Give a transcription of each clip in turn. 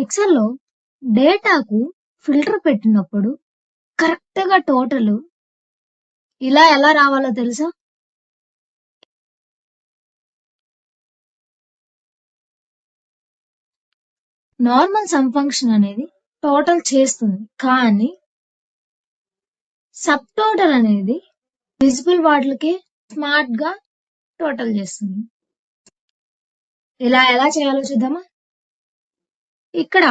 ఎక్సెల్‌లో డేటాకు ఫిల్టర్ పెట్టినప్పుడు కరెక్ట్‌గా టోటల్ ఇలా ఎలా రావాలో తెలుసా? నార్మల్ సమ్ ఫంక్షన్ అనేది టోటల్ చేస్తుంది. కానీ సబ్ టోటల్ అనేది విజిబుల్ వాటిలకి స్మార్ట్‌గా టోటల్ చేస్తుంది. ఇలా ఎలా చేయాలో చూద్దామా? ఇక్కడ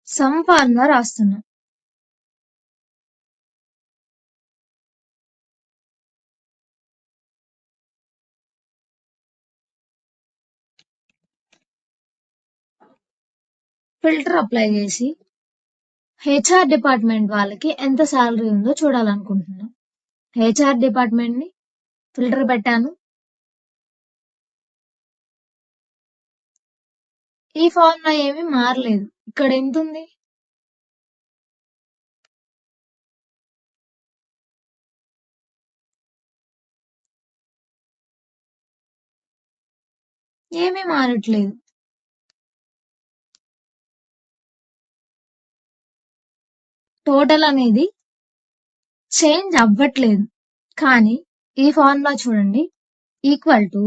సమ్ ఫార్ములా రాస్తున్నా. ఫిల్టర్ అప్లై చేసి హెచ్ఆర్ డిపార్ట్మెంట్ వాళ్ళకి ఎంత శాలరీ ఉందో చూడాలనుకుంటున్నా. హెచ్ఆర్ డిపార్ట్మెంట్ ని ఫిల్టర్ పెట్టాను. ఈ ఫార్ములా ఏమీ మారలేదు. ఇక్కడ ఎంత ఉంది? ఏమీ మారట్లేదు. టోటల్ అనేది చేంజ్ అవ్వట్లేదు. కానీ ఈ ఫార్ములా చూడండి, ఈక్వల్ టు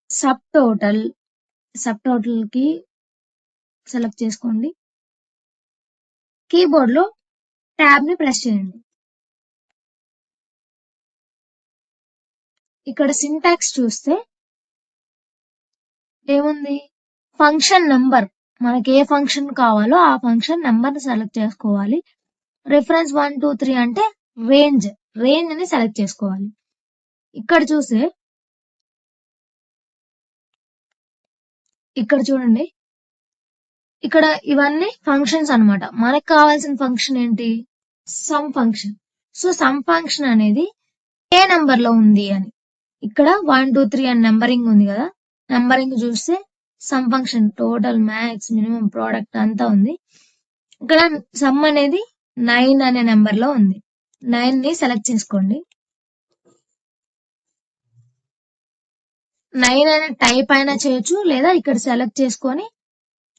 సబ్ టోటల్ కి సెలెక్ట్ చేసుకోండి. కీబోర్డ్ లో ట్యాబ్ ని ప్రెస్ చేయండి. ఇక్కడ సింటాక్స్ చూస్తే ఏముంది? ఫంక్షన్ నెంబర్, మనకి ఏ ఫంక్షన్ కావాలో ఆ ఫంక్షన్ నెంబర్ ని సెలెక్ట్ చేసుకోవాలి. రిఫరెన్స్ 1 2 3 అంటే రేంజ్ ని సెలెక్ట్ చేసుకోవాలి. ఇక్కడ చూడండి, ఇక్కడ ఇవన్నీ ఫంక్షన్స్ అన్నమాట. మనకు కావాల్సిన ఫంక్షన్ ఏంటి? Sum function. So sum function అనేది ఏ నెంబర్ లో ఉంది అని. ఇక్కడ 1 2 3 అని నెంబరింగ్ ఉంది కదా, నెంబరింగ్ చూస్తే sum function total, max, minimum, product అంతా ఉంది. ఇక్కడ సమ్ అనేది 9 అనే నెంబర్ లో ఉంది. 9 ని సెలెక్ట్ చేసుకోండి. 9 అనే టైప్ అయినా చేయొచ్చు, లేదా ఇక్కడ సెలెక్ట్ చేసుకొని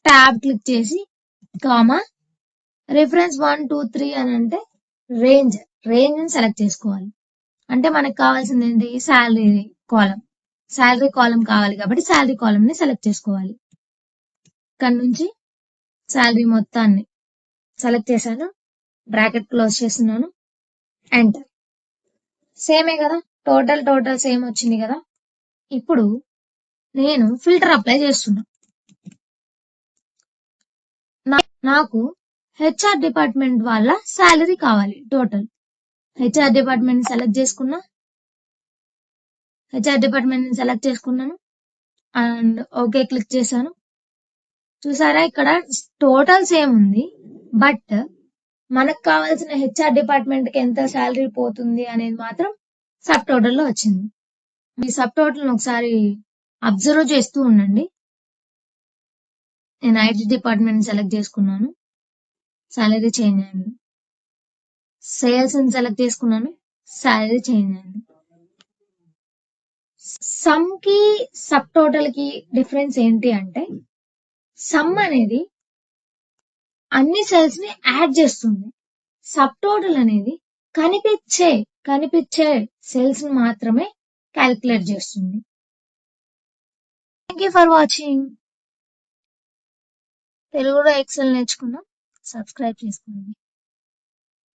ట్యాబ్ క్లిక్ చేసి కామా రిఫరెన్స్ 1 2 3 అని అంటే రేంజ్ ని సెలెక్ట్ చేసుకోవాలి. అంటే మనకు కావాల్సింది ఏంటి? శాలరీ కాలం కావాలి కాబట్టి శాలరీ కాలం ని సెలెక్ట్ చేసుకోవాలి. ఇక్కడ నుంచి శాలరీ మొత్తాన్ని సెలెక్ట్ చేశాను, బ్రాకెట్ క్లోజ్ చేస్తున్నాను, ఎంటర్. సేమే కదా, టోటల్ సేమ్ వచ్చింది కదా. ఇప్పుడు నేను ఫిల్టర్ అప్లై చేస్తున్నా. నాకు హెచ్ఆర్ డిపార్ట్మెంట్ వాళ్ళ శాలరీ కావాలి టోటల్. హెచ్ఆర్ డిపార్ట్మెంట్ సెలెక్ట్ చేసుకున్నాను అండ్ ఓకే క్లిక్ చేశాను. చూసారా, ఇక్కడ టోటల్ సేమ్ ఉంది, బట్ మనకు కావాల్సిన హెచ్ఆర్ డిపార్ట్మెంట్ కి ఎంత శాలరీ పోతుంది అనేది మాత్రం సబ్ టోటల్ లో వచ్చింది. మీ సబ్ టోటల్ ఒకసారి అబ్జర్వ్ చేస్తూ ఉండండి. నేను ఐటీ డిపార్ట్మెంట్ సెలెక్ట్ చేసుకున్నాను, శాలరీ చేంజ్ అయింది. సేల్స్ ని సెలెక్ట్ చేసుకున్నాను, శాలరీ చేంజ్ అయింది. సమ్ కి సబ్ టోటల్ కి డిఫరెన్స్ ఏంటి అంటే, సమ్ అనేది అన్ని సెల్స్ ని యాడ్ చేస్తుంది. సబ్ టోటల్ అనేది కనిపించే సెల్స్ ని మాత్రమే క్యాలిక్యులేట్ చేస్తుంది. Thank you for watching. తెలుగులో ఎక్సెల్ నేర్చుకుందాం. సబ్స్క్రైబ్ చేసుకోండి.